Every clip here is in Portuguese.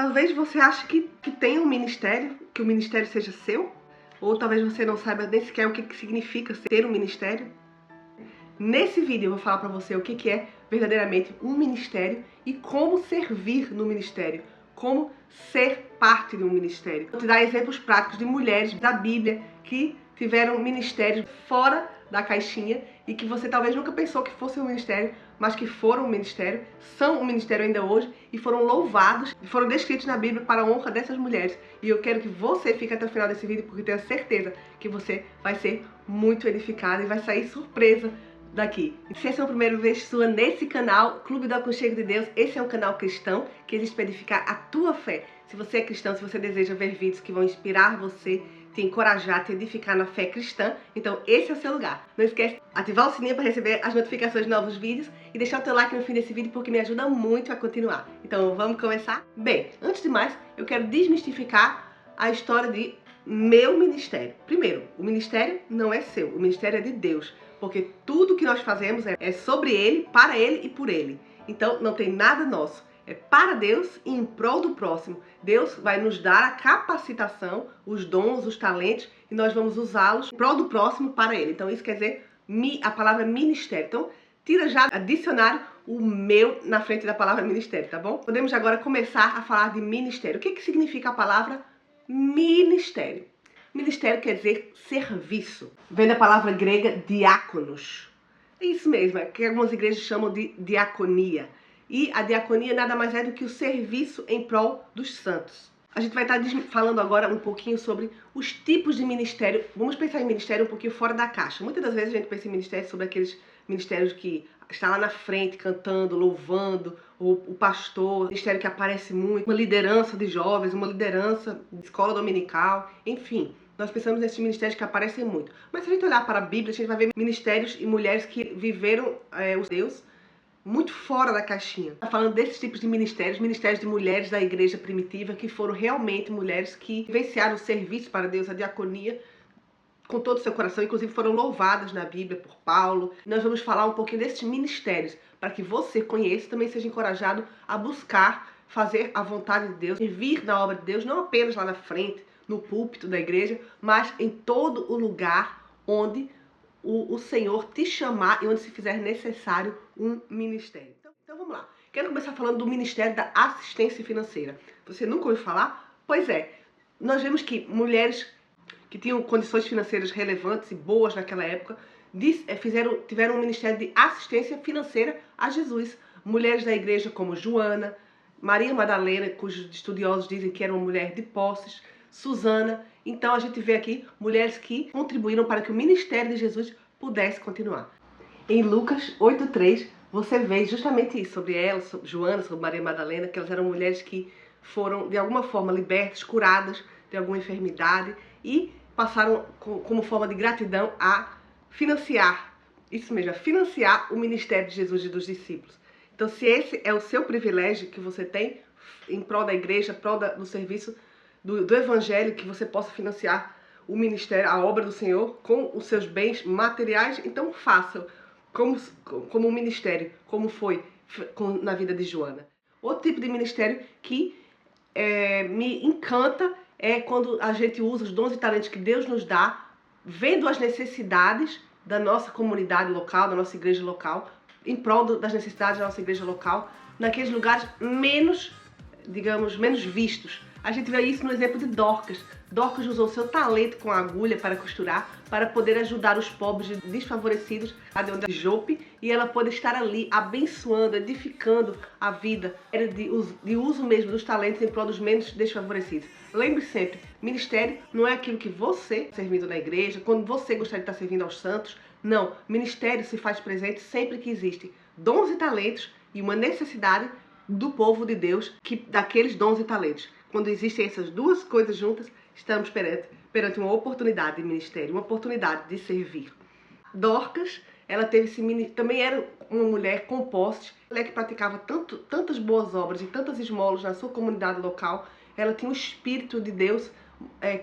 Talvez você ache que tem um ministério, que o ministério seja seu, ou talvez você não saiba nem sequer o que significa ter um ministério. Nesse vídeo eu vou falar para você o que é verdadeiramente um ministério e como servir no ministério, como ser parte de um ministério. Vou te dar exemplos práticos de mulheres da Bíblia que tiveram ministérios fora da caixinha e que você talvez nunca pensou que fosse um ministério, mas que foram um ministério, são um ministério ainda hoje e foram louvados e foram descritos na Bíblia para a honra dessas mulheres. E eu quero que você fique até o final desse vídeo porque tenho certeza que você vai ser muito edificado e vai sair surpresa daqui. Se essa é a primeira vez sua nesse canal, Clube do Aconchego de Deus, esse é um canal cristão que existe para edificar a tua fé. Se você é cristão, se você deseja ver vídeos que vão inspirar você, te encorajar, te edificar na fé cristã, então esse é o seu lugar. Não esquece de ativar o sininho para receber as notificações de novos vídeos e deixar o teu like no fim desse vídeo porque me ajuda muito a continuar. Então vamos começar? Bem, antes de mais, eu quero desmistificar a história de meu ministério. Primeiro, o ministério não é seu, o ministério é de Deus. Porque tudo que nós fazemos é sobre Ele, para Ele e por Ele. Então não tem nada nosso. É para Deus e em prol do próximo. Deus vai nos dar a capacitação, os dons, os talentos, e nós vamos usá-los em prol do próximo para Ele. Então isso quer dizer a palavra ministério. Então tira já a dicionário o meu na frente da palavra ministério, tá bom? Podemos agora começar a falar de ministério. O que significa a palavra ministério? Ministério quer dizer serviço. Vem da palavra grega diáconos. É isso mesmo, é que algumas igrejas chamam de diaconia. E a diaconia nada mais é do que o serviço em prol dos santos. A gente vai estar falando agora um pouquinho sobre os tipos de ministério. Vamos pensar em ministério um pouquinho fora da caixa. Muitas das vezes a gente pensa em ministério sobre aqueles ministérios que está lá na frente cantando, louvando, ou o pastor, ministério que aparece muito, uma liderança de jovens, uma liderança de escola dominical, enfim. Nós pensamos nesses ministérios que aparecem muito. Mas se a gente olhar para a Bíblia, a gente vai ver ministérios e mulheres que viveram o Deus muito fora da caixinha. Está falando desses tipos de ministérios de mulheres da igreja primitiva que foram realmente mulheres que vivenciaram o serviço para Deus, a diaconia, com todo o seu coração, inclusive foram louvadas na Bíblia por Paulo. Nós vamos falar um pouquinho desses ministérios, para que você conheça e também seja encorajado a buscar fazer a vontade de Deus, servir na obra de Deus, não apenas lá na frente, no púlpito da igreja, mas em todo o lugar onde o Senhor te chamar e onde se fizer necessário um ministério. Então vamos lá. Quero começar falando do ministério da assistência financeira. Você nunca ouviu falar? Pois é. Nós vemos que mulheres que tinham condições financeiras relevantes e boas naquela época tiveram um ministério de assistência financeira a Jesus. Mulheres da igreja como Joana, Maria Madalena, cujos estudiosos dizem que era uma mulher de posses, Susana. Então a gente vê aqui mulheres que contribuíram para que o ministério de Jesus pudesse continuar. Em Lucas 8:3 você vê justamente isso, sobre elas, sobre Joana, sobre Maria Madalena, que elas eram mulheres que foram de alguma forma libertas, curadas de alguma enfermidade e passaram como forma de gratidão a financiar, isso mesmo, a financiar o ministério de Jesus e dos discípulos. Então se esse é o seu privilégio que você tem em prol da igreja, prol do serviço do evangelho, que você possa financiar o ministério, a obra do Senhor com os seus bens materiais, então faça como um ministério, como foi na vida de Joana. Outro tipo de ministério que me encanta é quando a gente usa os dons e talentos que Deus nos dá, vendo as necessidades da nossa comunidade local, da nossa igreja local, em prol das necessidades da nossa igreja local, naqueles lugares menos vistos. A gente vê isso no exemplo de Dorcas. Dorcas usou seu talento com a agulha para costurar, para poder ajudar os pobres desfavorecidos de Jope, e ela pôde estar ali abençoando, edificando a vida. Era de uso mesmo dos talentos em prol dos menos desfavorecidos. Lembre sempre, ministério não é aquilo que você servindo na igreja, quando você gostaria de estar servindo aos santos. Não, ministério se faz presente sempre que existem dons e talentos e uma necessidade do povo de Deus, daqueles dons e talentos. Quando existem essas duas coisas juntas, estamos perante uma oportunidade de ministério, uma oportunidade de servir. Dorcas, ela também era uma mulher com posses, mulher que praticava tantas boas obras e tantas esmolas na sua comunidade local. Ela tinha o Espírito de Deus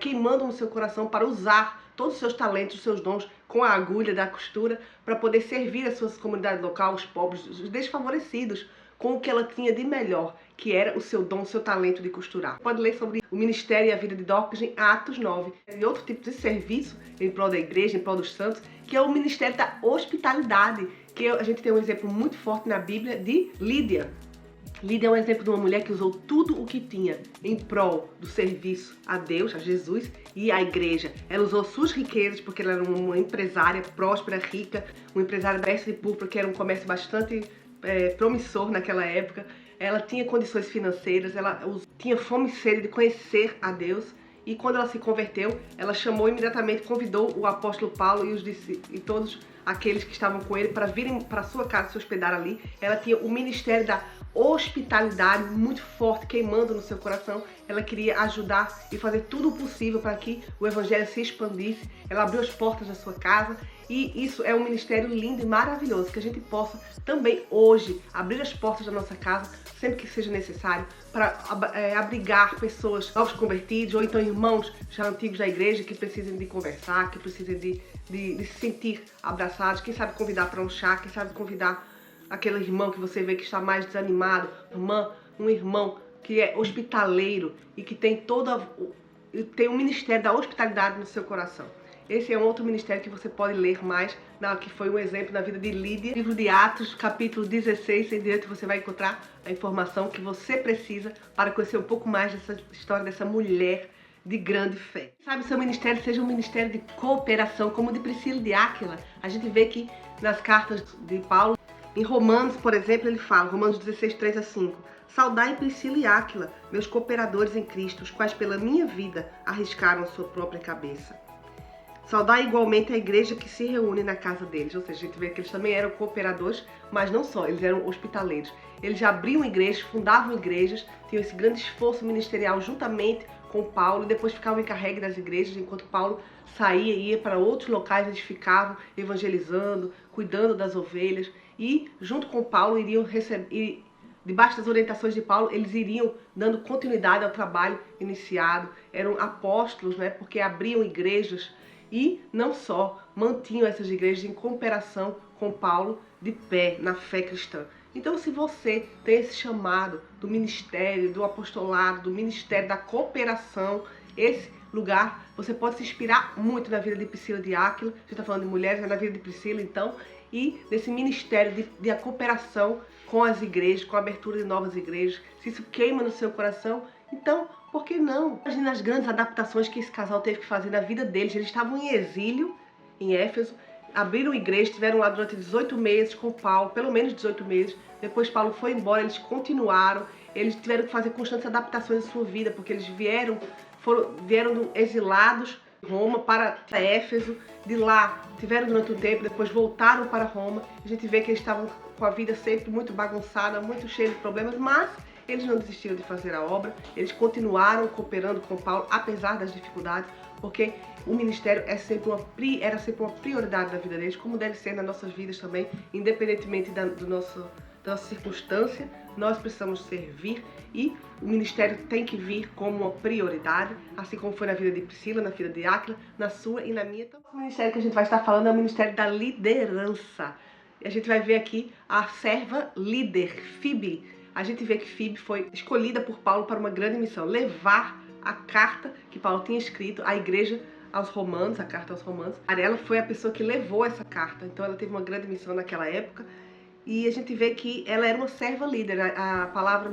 queimando no seu coração para usar todos os seus talentos, os seus dons, com a agulha da costura, para poder servir a sua comunidade local, os pobres, os desfavorecidos, com o que ela tinha de melhor, que era o seu dom, o seu talento de costurar. Pode ler sobre o ministério e a vida de Dorcas em Atos 9. E outro tipo de serviço em prol da igreja, em prol dos santos, que é o ministério da hospitalidade, que a gente tem um exemplo muito forte na Bíblia de Lídia. Lídia é um exemplo de uma mulher que usou tudo o que tinha em prol do serviço a Deus, a Jesus e à igreja. Ela usou suas riquezas, porque ela era uma empresária próspera, rica, uma empresária da veste de púrpura, que era um comércio bastante promissor naquela época. Ela tinha condições financeiras, ela tinha fome e sede de conhecer a Deus. E quando ela se converteu, ela chamou imediatamente, convidou o apóstolo Paulo e todos aqueles que estavam com ele para virem para sua casa se hospedar ali. Ela tinha o ministério da hospitalidade muito forte, queimando no seu coração. Ela queria ajudar e fazer tudo o possível para que o evangelho se expandisse. Ela abriu as portas da sua casa e isso é um ministério lindo e maravilhoso, que a gente possa também hoje abrir as portas da nossa casa sempre que seja necessário para abrigar pessoas novos convertidos ou então irmãos já antigos da igreja que precisem de conversar, que precisem de se sentir abraçados, quem sabe convidar para um chá, quem sabe convidar aquele irmão que você vê que está mais desanimado, um irmão que é hospitaleiro e que tem um ministério da hospitalidade no seu coração. Esse é um outro ministério que você pode ler mais, que foi um exemplo na vida de Lídia. Livro de Atos, capítulo 16, em diante você vai encontrar a informação que você precisa para conhecer um pouco mais dessa história dessa mulher de grande fé. Sabe, seu ministério seja um ministério de cooperação, como o de Priscila e de Áquila. A gente vê que nas cartas de Paulo, em Romanos, por exemplo, ele fala, Romanos 16, 3 a 5, saudai Priscila e Áquila, meus cooperadores em Cristo, os quais pela minha vida arriscaram a sua própria cabeça. Saudar igualmente a igreja que se reúne na casa deles. Ou seja, a gente vê que eles também eram cooperadores, mas não só, eles eram hospitaleiros. Eles abriam igrejas, fundavam igrejas, tinham esse grande esforço ministerial juntamente com Paulo, e depois ficavam encarregue das igrejas, enquanto Paulo saía e ia para outros locais, eles ficavam evangelizando, cuidando das ovelhas, e junto com Paulo iriam receber, debaixo das orientações de Paulo, eles iriam dando continuidade ao trabalho iniciado. Eram apóstolos, né, porque abriam igrejas. E não só mantinham essas igrejas em cooperação com Paulo de pé na fé cristã. Então, se você tem esse chamado do ministério, do apostolado, do ministério da cooperação, esse lugar, você pode se inspirar muito na vida de Priscila e de Áquila. A gente está falando de mulheres, mas na vida de Priscila, então, e nesse ministério de cooperação com as igrejas, com a abertura de novas igrejas. Se isso queima no seu coração, então, por que não? Imagina as grandes adaptações que esse casal teve que fazer na vida deles. Eles estavam em exílio, em Éfeso, abriram igreja, estiveram lá durante 18 meses com Paulo, pelo menos 18 meses. Depois Paulo foi embora, eles continuaram, eles tiveram que fazer constantes adaptações à sua vida, porque eles vieram exilados de Roma para Éfeso, de lá tiveram durante um tempo, depois voltaram para Roma. A gente vê que eles estavam com a vida sempre muito bagunçada, muito cheia de problemas, mas eles não desistiram de fazer a obra, eles continuaram cooperando com Paulo, apesar das dificuldades, porque o ministério era sempre uma prioridade da vida deles, como deve ser nas nossas vidas também, independentemente da nossa circunstância, nós precisamos servir e o ministério tem que vir como uma prioridade, assim como foi na vida de Priscila, na vida de Áquila, na sua e na minha. Então, o ministério que a gente vai estar falando é o ministério da liderança. E a gente vai ver aqui a serva líder, Fíbe. A gente vê que Fíbe foi escolhida por Paulo para uma grande missão, levar a carta que Paulo tinha escrito à igreja, aos romanos, a carta aos romanos. Ela foi a pessoa que levou essa carta, então ela teve uma grande missão naquela época. E a gente vê que ela era uma serva líder. A palavra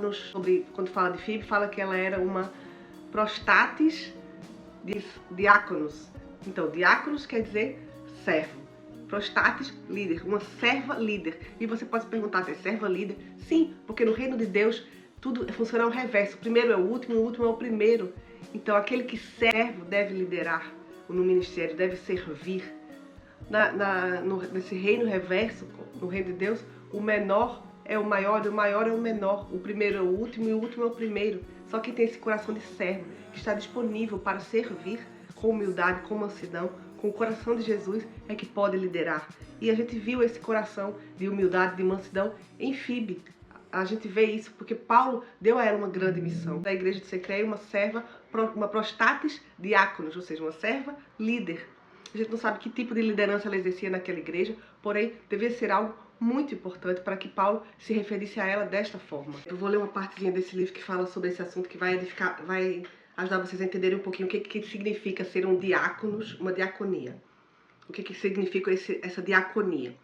quando fala de Fíbe, fala que ela era uma prostatis diáconos. Então, diáconos quer dizer servo. Prostatis, líder, uma serva líder. E você pode se perguntar se é serva líder? Sim, porque no reino de Deus tudo funciona ao reverso. O primeiro é o último é o primeiro. Então aquele que serve deve liderar no ministério, deve servir. Nesse reino reverso, no reino de Deus, o menor é o maior e o maior é o menor. O primeiro é o último e o último é o primeiro. Só que tem esse coração de servo, que está disponível para servir com humildade, com mansidão, com o coração de Jesus, é que pode liderar. E a gente viu esse coração de humildade, de mansidão em Fíbe. A gente vê isso porque Paulo deu a ela uma grande missão. Da igreja de Secreia, uma prostatis diáconos, ou seja, uma serva líder. A gente não sabe que tipo de liderança ela exercia naquela igreja, porém devia ser algo muito importante para que Paulo se referisse a ela desta forma. Eu vou ler uma partezinha desse livro que fala sobre esse assunto, que vai ajudar vocês a entenderem um pouquinho o que significa ser um diáconos, uma diaconia. O que significa essa diaconia.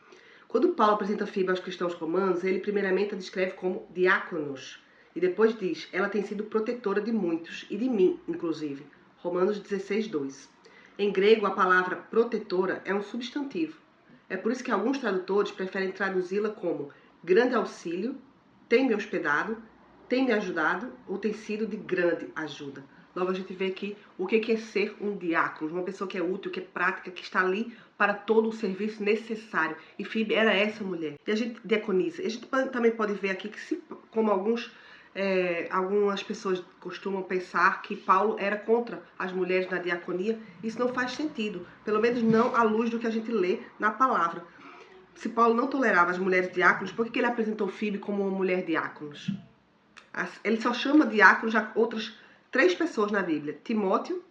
Quando Paulo apresenta Fíbe aos cristãos romanos, ele primeiramente a descreve como diáconos. E depois diz, ela tem sido protetora de muitos, e de mim, inclusive. Romanos 16:2. Em grego, a palavra protetora é um substantivo. É por isso que alguns tradutores preferem traduzi-la como grande auxílio, tem me hospedado, tem me ajudado ou tem sido de grande ajuda. Logo a gente vê aqui o que é ser um diácono, uma pessoa que é útil, que é prática, que está ali para todo o serviço necessário. E Fíbe era essa mulher. E a gente diaconiza. A gente também pode ver aqui que, como algumas pessoas costumam pensar que Paulo era contra as mulheres na diaconia, isso não faz sentido, pelo menos não à luz do que a gente lê na palavra. Se Paulo não tolerava as mulheres diáconos, por que ele apresentou Fíbe como uma mulher diáconos? Ele só chama diáconos a outras 3 pessoas na Bíblia: Timóteo,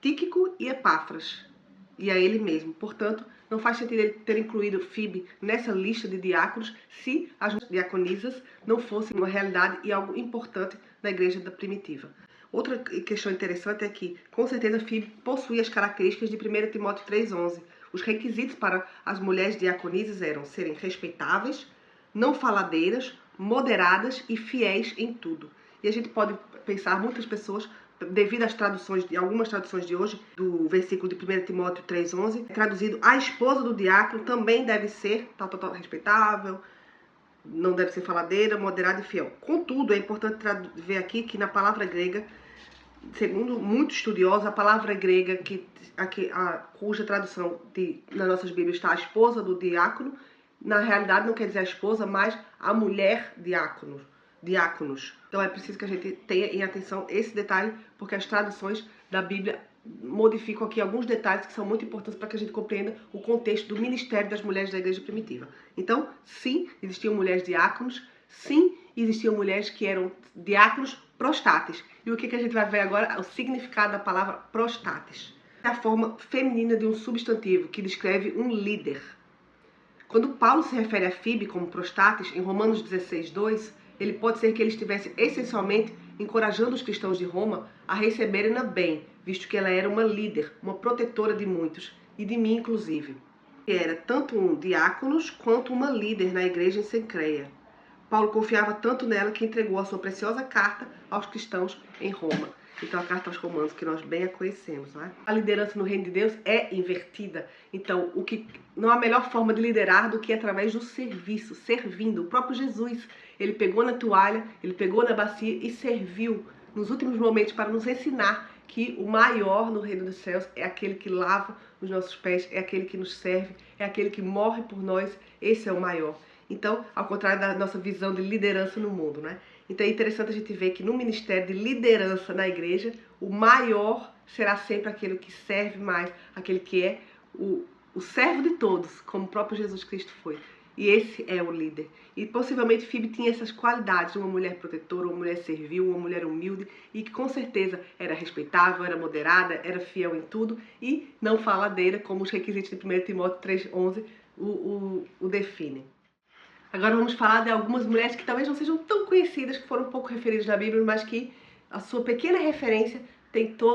Tíquico e Epáfras. E a ele mesmo. Portanto, não faz sentido ele ter incluído Fíbe nessa lista de diáconos se as diaconisas não fossem uma realidade e algo importante na igreja da primitiva. Outra questão interessante é que, com certeza, Fíbe possuía as características de 1 Timóteo 3,11. Os requisitos para as mulheres diaconisas eram serem respeitáveis, não faladeiras, moderadas e fiéis em tudo. E a gente pode pensar, muitas pessoas, devido às traduções, algumas traduções de hoje, do versículo de 1 Timóteo 3,11, traduzido, a esposa do diácono também deve ser tal, respeitável, não deve ser faladeira, moderada e fiel. Contudo, é importante ver aqui que na palavra grega, segundo muitos estudiosos, a palavra grega cuja tradução nas nossas Bíblias está a esposa do diácono, na realidade não quer dizer a esposa, mas a mulher diáconos. Então é preciso que a gente tenha em atenção esse detalhe, porque as traduções da Bíblia modificam aqui alguns detalhes que são muito importantes para que a gente compreenda o contexto do ministério das mulheres da igreja primitiva. Então, sim, existiam mulheres diáconos, sim, existiam mulheres que eram diáconos prostates. E o que a gente vai ver agora? O significado da palavra prostates. É a forma feminina de um substantivo que descreve um líder. Quando Paulo se refere a Fíbe como prostates, em Romanos 16:2, ele pode ser que ele estivesse essencialmente encorajando os cristãos de Roma a receberem-na bem, visto que ela era uma líder, uma protetora de muitos, e de mim inclusive. E era tanto um diáconos quanto uma líder na igreja em Cencreia. Paulo confiava tanto nela que entregou a sua preciosa carta aos cristãos em Roma. Então, a carta aos Romanos, que nós bem a conhecemos, não é? A liderança no reino de Deus é invertida. Então, não há melhor forma de liderar do que através do serviço, servindo. O próprio Jesus, ele pegou na toalha, ele pegou na bacia e serviu nos últimos momentos para nos ensinar que o maior no reino dos céus é aquele que lava os nossos pés, é aquele que nos serve, é aquele que morre por nós. Esse é o maior. Então, ao contrário da nossa visão de liderança no mundo, né? Então é interessante a gente ver que no ministério de liderança na igreja, o maior será sempre aquele que serve mais, aquele que é o servo de todos, como o próprio Jesus Cristo foi. E esse é o líder. E possivelmente Fíbe tinha essas qualidades, uma mulher protetora, uma mulher servil, uma mulher humilde, e que com certeza era respeitável, era moderada, era fiel em tudo, e não faladeira, como os requisitos de 1 Timóteo 3,11 o definem. Agora vamos falar de algumas mulheres que talvez não sejam tão conhecidas, que foram pouco referidas na Bíblia, mas que a sua pequena referência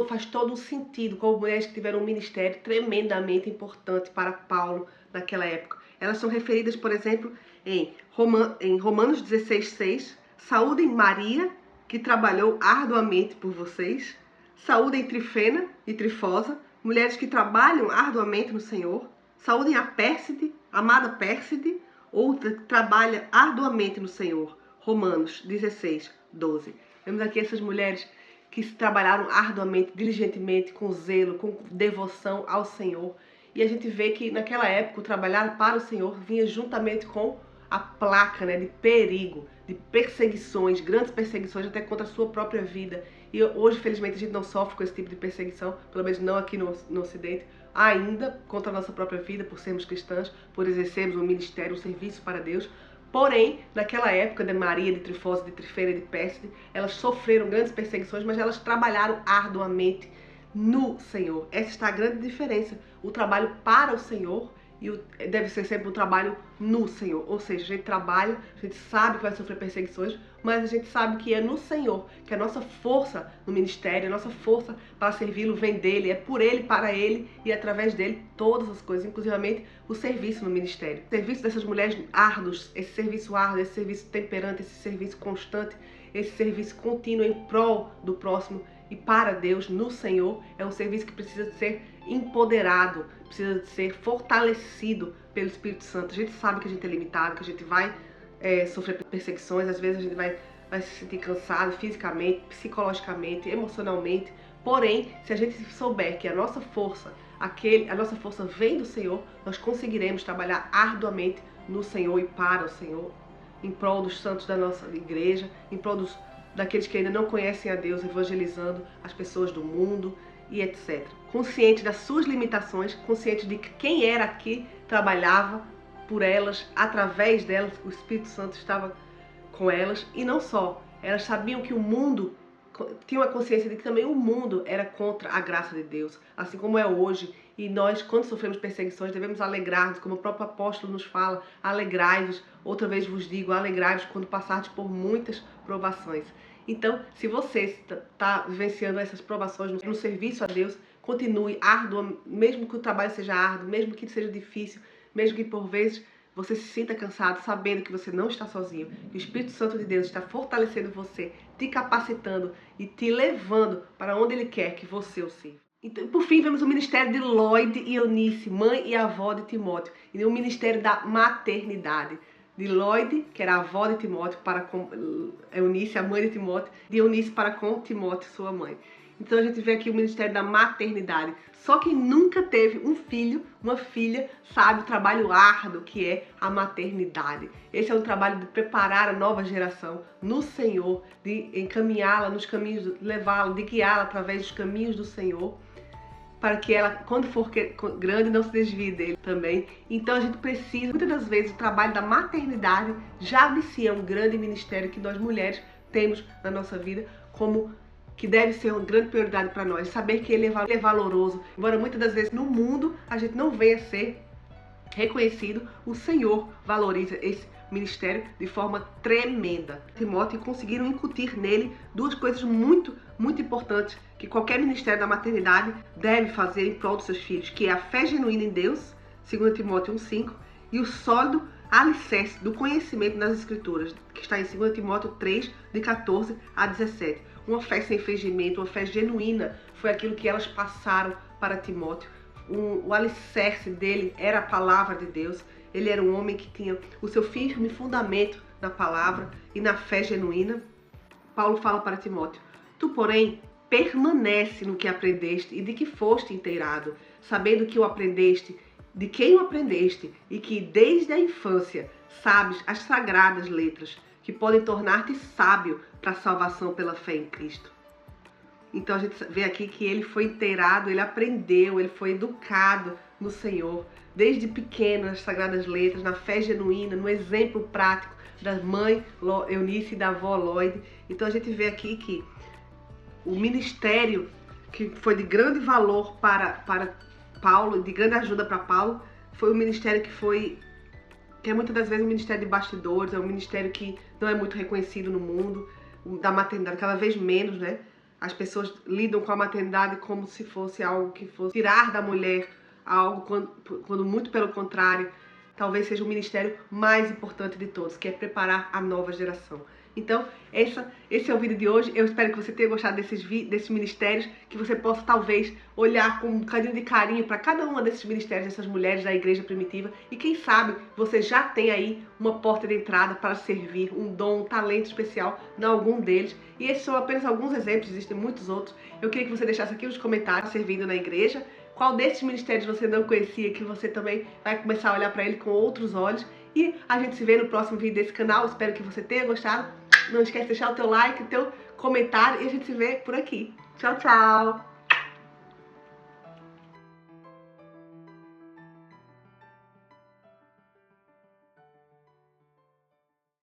faz todo um sentido, como mulheres que tiveram um ministério tremendamente importante para Paulo naquela época. Elas são referidas, por exemplo, em Romanos 16:6, saúdem Maria, que trabalhou arduamente por vocês, saúdem Trifena e Trifosa, mulheres que trabalham arduamente no Senhor, saúdem a Pérside, amada Pérside, outra que trabalha arduamente no Senhor. Romanos 16:12. Vemos aqui essas mulheres que trabalharam arduamente, diligentemente, com zelo, com devoção ao Senhor. E a gente vê que naquela época o trabalhar para o Senhor vinha juntamente com a placa, né, de perigo, de perseguições, grandes perseguições até contra a sua própria vida. E hoje, felizmente, a gente não sofre com esse tipo de perseguição, pelo menos não aqui no Ocidente, ainda contra a nossa própria vida, por sermos cristãs, por exercermos um ministério, um serviço para Deus. Porém, naquela época de Maria, de Trifosa, de Trifena e de Pérside, elas sofreram grandes perseguições, mas elas trabalharam arduamente no Senhor. Essa está a grande diferença, o trabalho para o Senhor deve ser sempre um trabalho no Senhor. Ou seja, a gente trabalha, a gente sabe que vai sofrer perseguições, mas a gente sabe que é no Senhor, que a nossa força no ministério, a nossa força para servi-lo vem dele, é por ele, para ele e através dele todas as coisas, inclusivamente o serviço no ministério. O serviço dessas mulheres árduos, esse serviço temperante, esse serviço constante, esse serviço contínuo em prol do próximo e para Deus, no Senhor, é um serviço que precisa de ser empoderado, precisa de ser fortalecido pelo Espírito Santo. A gente sabe que a gente é limitado, que a gente vai sofrer perseguições, às vezes a gente vai se sentir cansado fisicamente, psicologicamente, emocionalmente. Porém, se a gente souber que a nossa força vem do Senhor, nós conseguiremos trabalhar arduamente no Senhor e para o Senhor, em prol dos santos da nossa igreja, em prol daqueles que ainda não conhecem a Deus, evangelizando as pessoas do mundo e etc. Consciente das suas limitações, consciente de que quem era aqui trabalhava por elas, através delas, o Espírito Santo estava com elas, e não só, elas sabiam que o mundo, tinham a consciência de que também o mundo era contra a graça de Deus, assim como é hoje, e nós, quando sofremos perseguições, devemos alegrar-nos, como o próprio apóstolo nos fala, alegrai-vos, outra vez vos digo, alegrai-vos quando passardes por muitas provações. Então, se você está vivenciando essas provações no serviço a Deus, continue árduo, mesmo que o trabalho seja árduo, mesmo que seja difícil, mesmo que por vezes você se sinta cansado, sabendo que você não está sozinho, que o Espírito Santo de Deus está fortalecendo você, te capacitando e te levando para onde Ele quer que você o sirva. Então, por fim, vemos o ministério de Lloyd e Eunice, mãe e avó de Timóteo, e o ministério da maternidade. De Lloyd, que era a avó de Timóteo, para com Eunice, a mãe de Timóteo, de Eunice para com Timóteo, sua mãe. Então a gente vê aqui o ministério da maternidade. Só quem nunca teve um filho, uma filha, sabe o trabalho árduo que é a maternidade. Esse é um trabalho de preparar a nova geração no Senhor, de encaminhá-la nos caminhos, levá-la, de guiá-la através dos caminhos do Senhor, para que ela, quando for grande, não se desvie dele também. Então a gente precisa, muitas das vezes, o trabalho da maternidade já de si é um grande ministério que nós mulheres temos na nossa vida, como que deve ser uma grande prioridade para nós, saber que ele é valoroso. Embora muitas das vezes no mundo a gente não venha a ser reconhecido, o Senhor valoriza esse ministério de forma tremenda. Timóteo conseguiram incutir nele duas coisas muito importantes que qualquer ministério da maternidade deve fazer em prol dos seus filhos, que é a fé genuína em Deus, 2 Timóteo 1,5, e o sólido alicerce do conhecimento nas Escrituras, que está em 2 Timóteo 3, de 14 a 17. Uma fé sem fingimento, uma fé genuína, foi aquilo que elas passaram para Timóteo. O alicerce dele era a palavra de Deus. Ele era um homem que tinha o seu firme fundamento na palavra e na fé genuína. Paulo fala para Timóteo: tu, porém, permanece no que aprendeste e de que foste inteirado, sabendo que o aprendeste, de quem o aprendeste, e que desde a infância sabes as sagradas letras, que podem tornar-te sábio para a salvação pela fé em Cristo. Então a gente vê aqui que ele foi inteirado, ele aprendeu, ele foi educado no Senhor, desde pequeno, nas sagradas letras, na fé genuína, no exemplo prático da mãe Eunice e da avó Lloyd. Então a gente vê aqui que o ministério que foi de grande valor para Paulo, de grande ajuda para Paulo, foi o ministério que é muitas das vezes um ministério de bastidores, é um ministério que não é muito reconhecido no mundo, da maternidade, cada vez menos, né? As pessoas lidam com a maternidade como se fosse algo que fosse tirar da mulher algo, quando muito pelo contrário, talvez seja o ministério mais importante de todos, que é preparar a nova geração. Então, esse é o vídeo de hoje. Eu espero que você tenha gostado desses ministérios, que você possa talvez olhar com um bocadinho de carinho para cada uma desses ministérios, dessas mulheres da igreja primitiva, e quem sabe você já tem aí uma porta de entrada para servir, um dom, um talento especial em algum deles. E esses são apenas alguns exemplos, existem muitos outros. Eu queria que você deixasse aqui nos comentários, servindo na igreja, qual desses ministérios você não conhecia, que você também vai começar a olhar para ele com outros olhos. E a gente se vê no próximo vídeo desse canal. Espero que você tenha gostado. Não esquece de deixar o teu like, o teu comentário, e a gente se vê por aqui. Tchau, tchau!